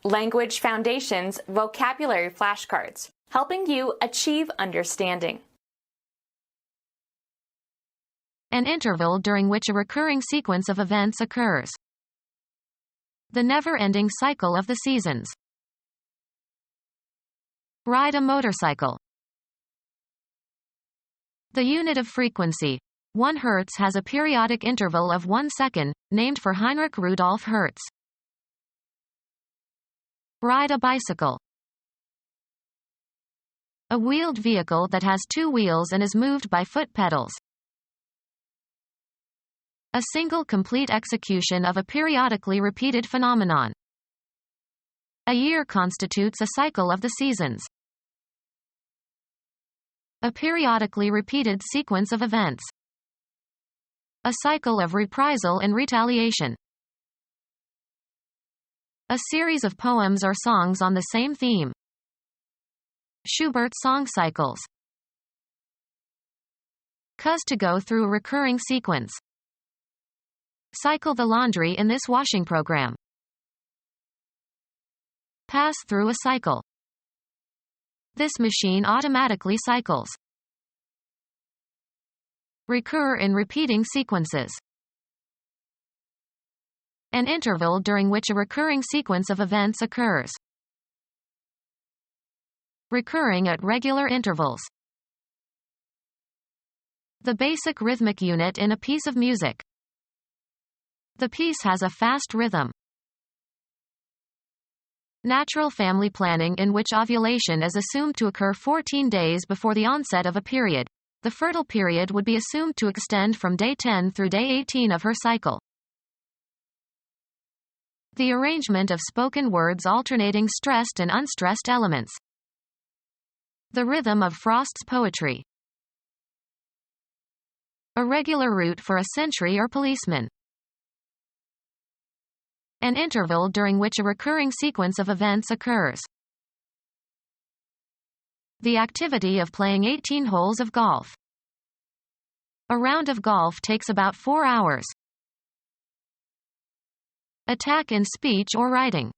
Language Foundations Vocabulary Flashcards, helping you achieve understanding. An interval during which a recurring sequence of events occurs. The never-ending cycle of the seasons. Ride a motorcycle. The unit of frequency, 1 Hz, has a periodic interval of 1 second, named for Heinrich Rudolf Hertz. Ride a bicycle. A wheeled vehicle that has 2 wheels and is moved by foot pedals. A single complete execution of a periodically repeated phenomenon. A year constitutes a cycle of the seasons. A periodically repeated sequence of events. A cycle of reprisal and retaliation. A series of poems or songs on the same theme. Schubert song cycles. Cuz to go through a recurring sequence. Cycle the laundry in this washing program. Pass through a cycle. This machine automatically cycles. Recur in repeating sequences. An interval during which a recurring sequence of events occurs. Recurring at regular intervals. The basic rhythmic unit in a piece of music. The piece has a fast rhythm. Natural family planning, in which ovulation is assumed to occur 14 days before the onset of a period. The fertile period would be assumed to extend from day 10 through day 18 of her cycle. The arrangement of spoken words alternating stressed and unstressed elements. The rhythm of Frost's poetry. A regular route for a sentry or policeman. An interval during which a recurring sequence of events occurs. The activity of playing 18 holes of golf. A round of golf takes about 4 hours. Attack in speech or writing.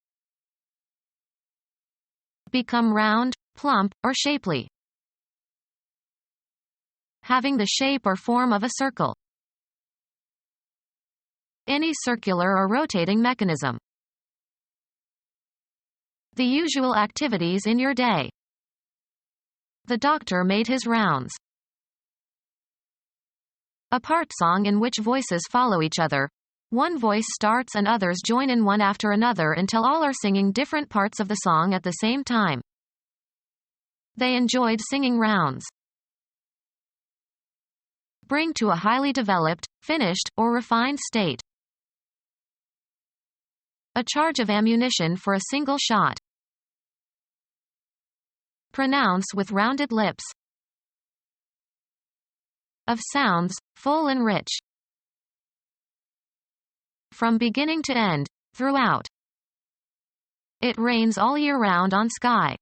Become round, plump, or shapely. Having the shape or form of a circle. Any circular or rotating mechanism. The usual activities in your day. The doctor made his rounds. A part song in which voices follow each other. One voice starts and others join in one after another until all are singing different parts of the song at the same time. They enjoyed singing rounds. Bring to a highly developed, finished, or refined state. A charge of ammunition for a single shot. Pronounce with rounded lips. Of sounds, full and rich. From beginning to end, throughout. It rains all year round on sky.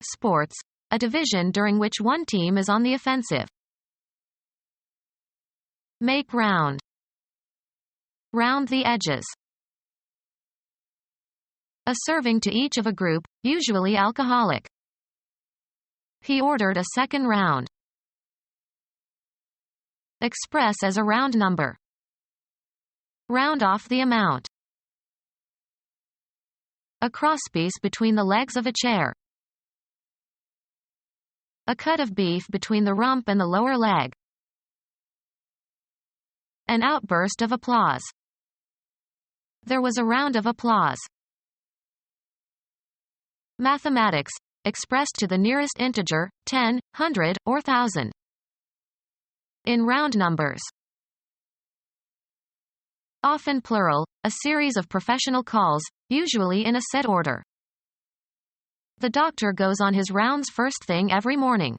Sports, a division during which one team is on the offensive. Make round. Round the edges. A serving to each of a group, usually alcoholic. He ordered a second round. Express as a round number. Round off the amount. A crosspiece between the legs of a chair. A cut of beef between the rump and the lower leg. An outburst of applause. There was a round of applause. Mathematics, expressed to the nearest integer, 10, 100, or 1000. In round numbers. Often plural, a series of professional calls, usually in a set order. The doctor goes on his rounds first thing every morning.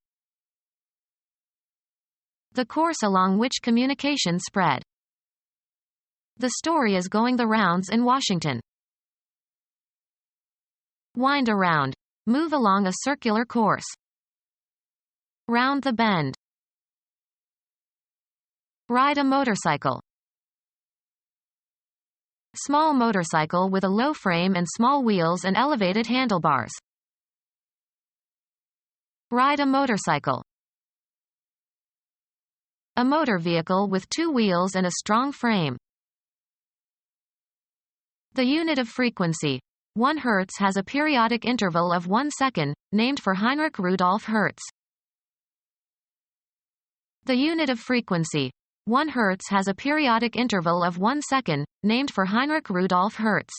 The course along which communication spread. The story is going the rounds in Washington. Wind around. Move along a circular course. Round the bend. Ride a motorcycle. Small motorcycle with a low frame and small wheels and elevated handlebars. Ride a motorcycle. A motor vehicle with two wheels and a strong frame. The unit of frequency. 1 Hz has a periodic interval of 1 second, named for Heinrich Rudolf Hertz. The unit of frequency. 1 Hz has a periodic interval of 1 second, named for Heinrich Rudolf Hertz.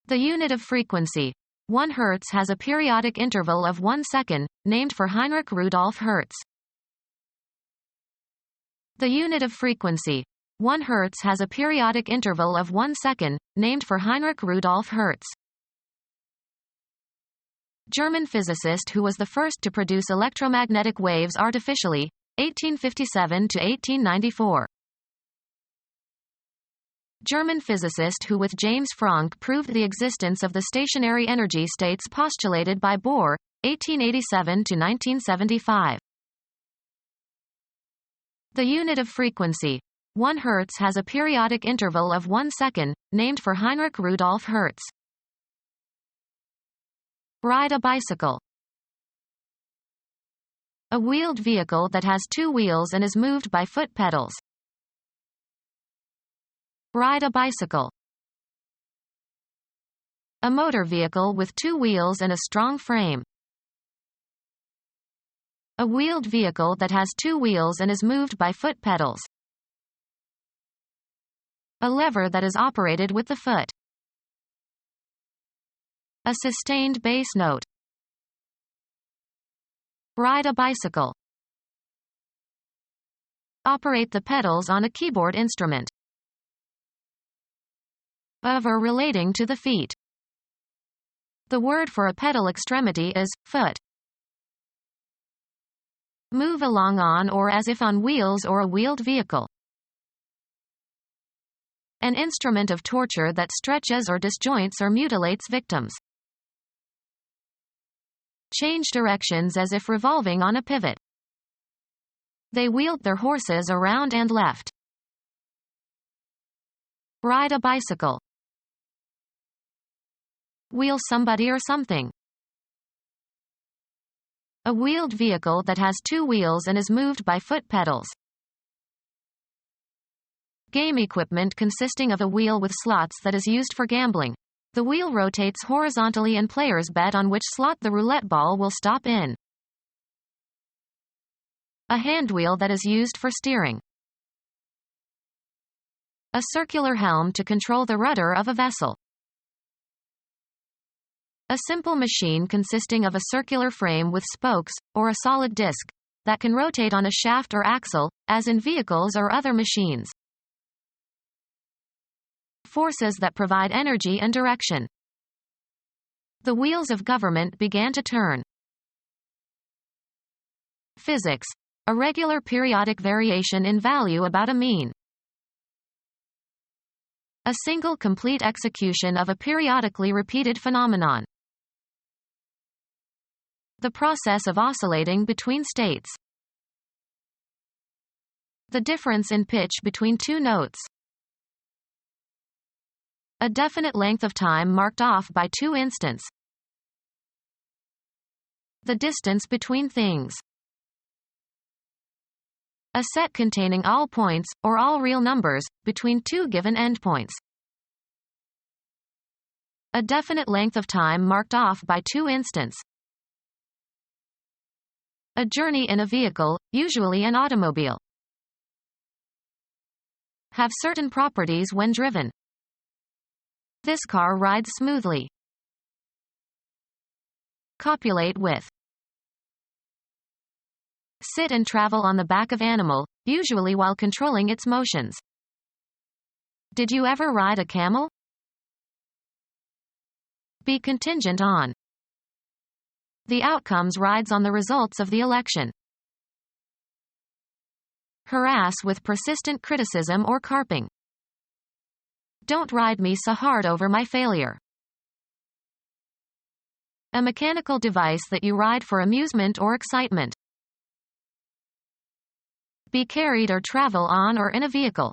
The unit of frequency. 1 Hz has a periodic interval of 1 second, named for Heinrich Rudolf Hertz. The unit of frequency. 1 Hz has a periodic interval of 1 second, named for Heinrich Rudolf Hertz. German physicist who was the first to produce electromagnetic waves artificially, 1857 to 1894. German physicist who with James Franck proved the existence of the stationary energy states postulated by Bohr, 1887 to 1975. The unit of frequency. 1 Hz has a periodic interval of 1 second, named for Heinrich Rudolf Hertz. Ride a bicycle. A wheeled vehicle that has two wheels and is moved by foot pedals. Ride a bicycle. A motor vehicle with two wheels and a strong frame. A wheeled vehicle that has two wheels and is moved by foot pedals. A lever that is operated with the foot. A sustained bass note. Ride a bicycle. Operate the pedals on a keyboard instrument. Of or relating to the feet. The word for a pedal extremity is foot. Move along on or as if on wheels or a wheeled vehicle. An instrument of torture that stretches or disjoints or mutilates victims. Change directions as if revolving on a pivot. They wheeled their horses around and left. Ride a bicycle. Wheel somebody or something. A wheeled vehicle that has two wheels and is moved by foot pedals. Game equipment consisting of a wheel with slots that is used for gambling. The wheel rotates horizontally and players bet on which slot the roulette ball will stop in. A handwheel that is used for steering. A circular helm to control the rudder of a vessel. A simple machine consisting of a circular frame with spokes, or a solid disc, that can rotate on a shaft or axle, as in vehicles or other machines. Forces that provide energy and direction. The wheels of government began to turn. Physics. A regular periodic variation in value about a mean. A single complete execution of a periodically repeated phenomenon. The process of oscillating between states. The difference in pitch between two notes. A definite length of time marked off by two instants. The distance between things. A set containing all points, or all real numbers, between two given endpoints. A definite length of time marked off by two instants. A journey in a vehicle, usually an automobile. Have certain properties when driven. This car rides smoothly. Copulate with. Sit and travel on the back of animal, usually while controlling its motions. Did you ever ride a camel? Be contingent on. The outcomes rides on the results of the election. Harass with persistent criticism or carping. Don't ride me so hard over my failure. A mechanical device that you ride for amusement or excitement. Be carried or travel on or in a vehicle.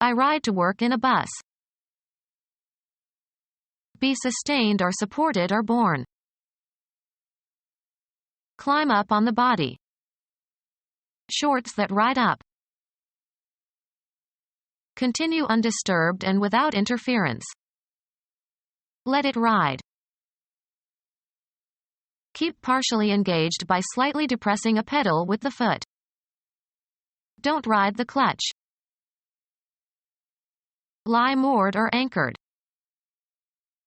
I ride to work in a bus. Be sustained or supported or borne. Climb up on the body. Shorts that ride up. Continue undisturbed and without interference. Let it ride. Keep partially engaged by slightly depressing a pedal with the foot. Don't ride the clutch. Lie moored or anchored.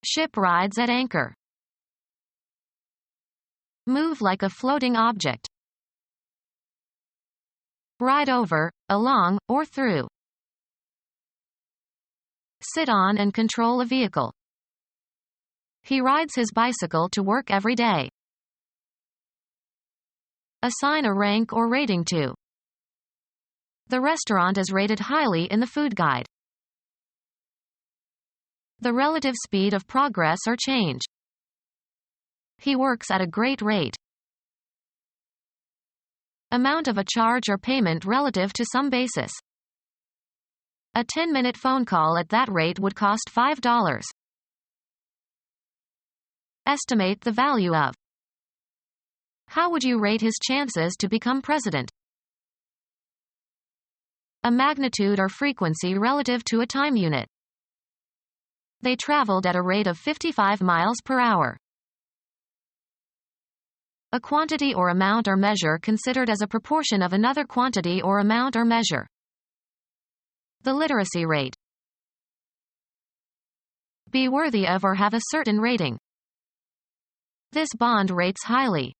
Ship rides at anchor. Move like a floating object. Ride over, along, or through. Sit on and control a vehicle. He rides his bicycle to work every day. Assign a rank or rating to. The restaurant is rated highly in the food guide. The relative speed of progress or change. He works at a great rate. Amount of a charge or payment relative to some basis. A 10-minute phone call at that rate would cost $5. Estimate the value of. How would you rate his chances to become president? A magnitude or frequency relative to a time unit. They traveled at a rate of 55 miles per hour. A quantity or amount or measure considered as a proportion of another quantity or amount or measure. The literacy rate. Be worthy of or have a certain rating. This bond rates highly.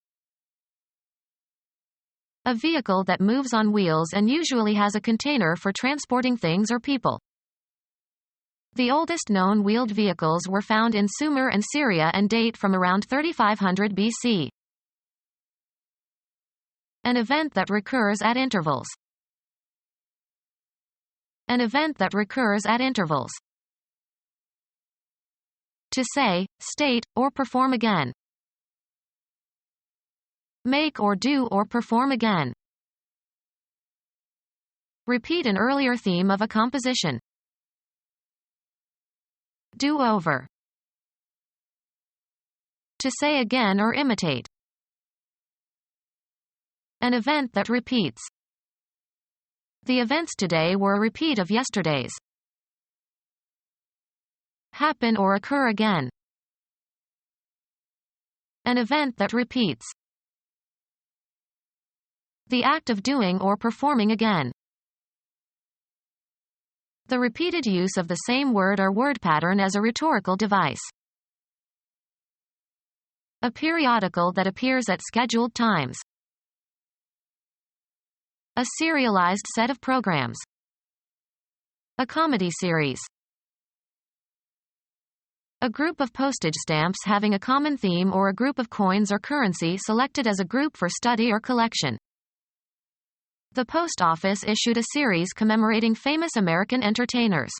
A vehicle that moves on wheels and usually has a container for transporting things or people. The oldest known wheeled vehicles were found in Sumer and Syria and date from around 3500 BC. An event that recurs at intervals. An event that recurs at intervals. To say, state, or perform again. Make or do or perform again. Repeat an earlier theme of a composition. Do over. To say again or imitate. An event that repeats. The events today were a repeat of yesterday's. Happen or occur again. An event that repeats. The act of doing or performing again. The repeated use of the same word or word pattern as a rhetorical device. A periodical that appears at scheduled times. A serialized set of programs. A comedy series. A group of postage stamps having a common theme or a group of coins or currency selected as a group for study or collection. The post office issued a series commemorating famous American entertainers.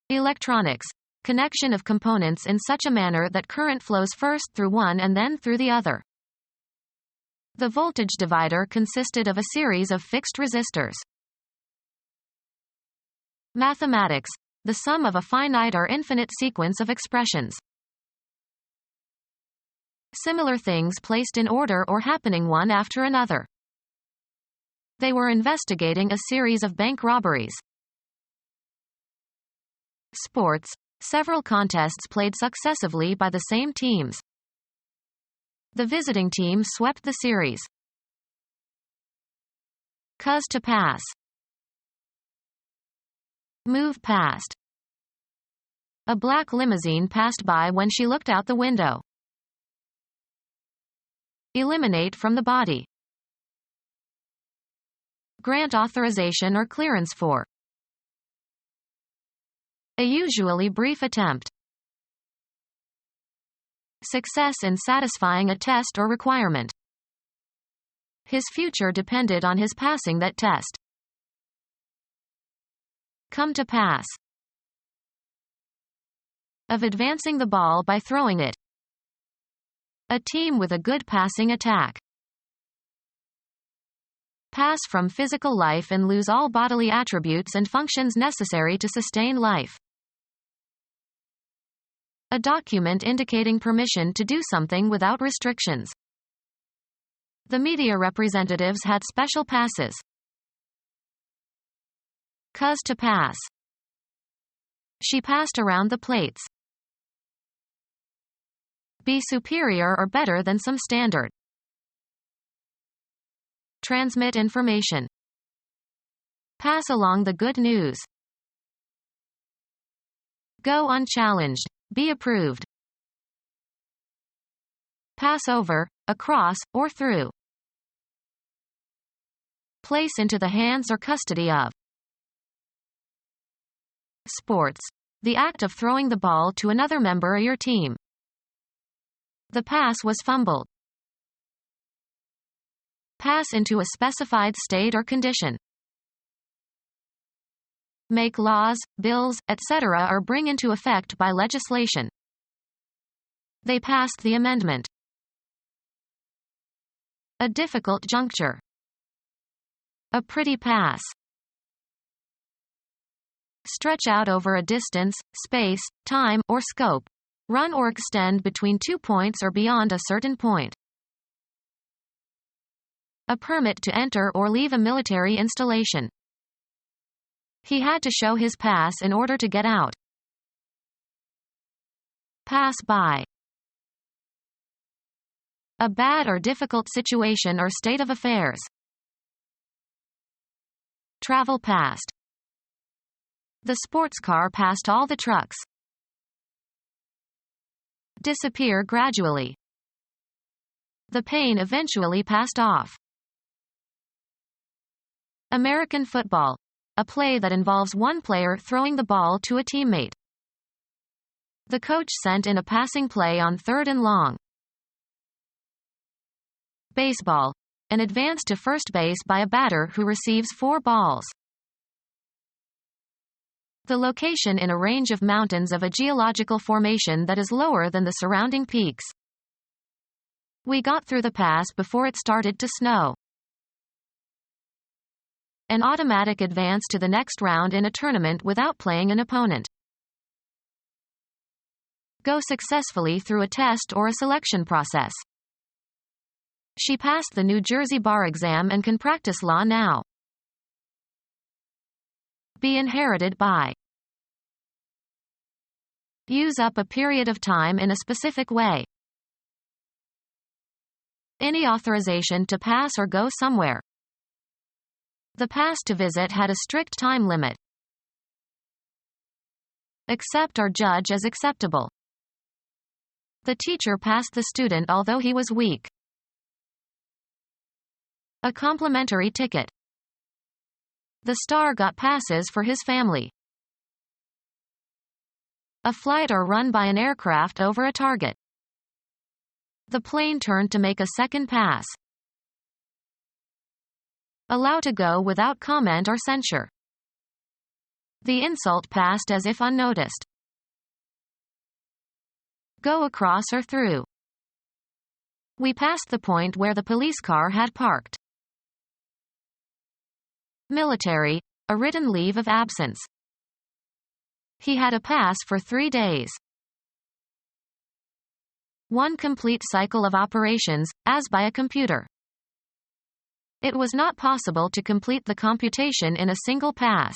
Electronics. Connection of components in such a manner that current flows first through one and then through the other. The voltage divider consisted of a series of fixed resistors. Mathematics. The sum of a finite or infinite sequence of expressions. Similar things placed in order or happening one after another. They were investigating a series of bank robberies. Sports. Several contests played successively by the same teams. The visiting team swept the series. Cuz to pass. Move past. A black limousine passed by when she looked out the window. Eliminate from the body. Grant authorization or clearance for. A usually brief attempt. Success in satisfying a test or requirement. His future depended on his passing that test. Come to pass. Of advancing the ball by throwing it. A team with a good passing attack. Pass from physical life and lose all bodily attributes and functions necessary to sustain life. A document indicating permission to do something without restrictions. The media representatives had special passes. Cuz to pass. She passed around the plates. Be superior or better than some standard. Transmit information. Pass along the good news. Go unchallenged. Be approved. Pass over, across, or through. Place into the hands or custody of. Sports. The act of throwing the ball to another member of your team. The pass was fumbled. Pass into a specified state or condition. Make laws, bills, etc. or bring into effect by legislation. They passed the amendment. A difficult juncture. A pretty pass. Stretch out over a distance, space, time, or scope. Run or extend between 2 points or beyond a certain point. A permit to enter or leave a military installation. He had to show his pass in order to get out. Pass by. A bad or difficult situation or state of affairs. Travel past. The sports car passed all the trucks. Disappear gradually. The pain eventually passed off. American football. A play that involves one player throwing the ball to a teammate. The coach sent in a passing play on 3rd and long. Baseball. An advance to first base by a batter who receives 4 balls. The location in a range of mountains of a geological formation that is lower than the surrounding peaks. We got through the pass before it started to snow. An automatic advance to the next round in a tournament without playing an opponent. Go successfully through a test or a selection process. She passed the New Jersey bar exam and can practice law now. Be inherited by. Use up a period of time in a specific way. Any authorization to pass or go somewhere. The pass to visit had a strict time limit. Accept or judge as acceptable. The teacher passed the student although he was weak. A complimentary ticket. The star got passes for his family. A flight or run by an aircraft over a target. The plane turned to make a second pass. Allow to go without comment or censure. The insult passed as if unnoticed. Go across or through. We passed the point where the police car had parked. Military, a written leave of absence. He had a pass for 3 days. One complete cycle of operations, as by a computer. It was not possible to complete the computation in a single pass.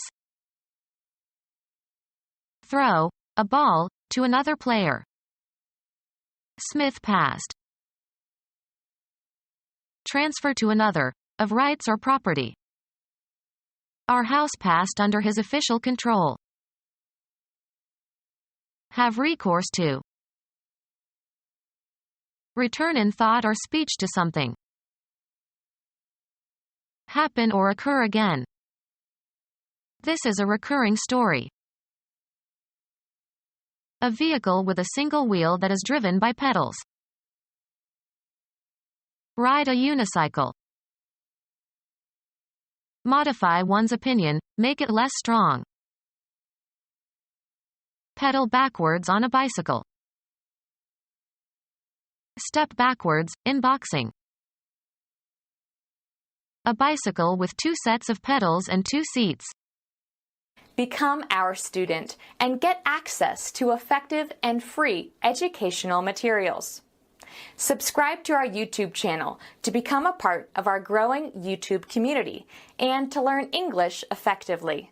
Throw, a ball, to another player. Smith passed. Transfer to another, of rights or property. Our house passed under his official control. Have recourse to. Return in thought or speech to something. Happen or occur again. This is a recurring story. A vehicle with a single wheel that is driven by pedals. Ride a unicycle. Modify one's opinion, make it less strong. Pedal backwards on a bicycle. Step backwards, in boxing. a bicycle with 2 sets of pedals and 2 seats. Become our student and get access to effective and free educational materials. Subscribe to our YouTube channel to become a part of our growing YouTube community and to learn English effectively.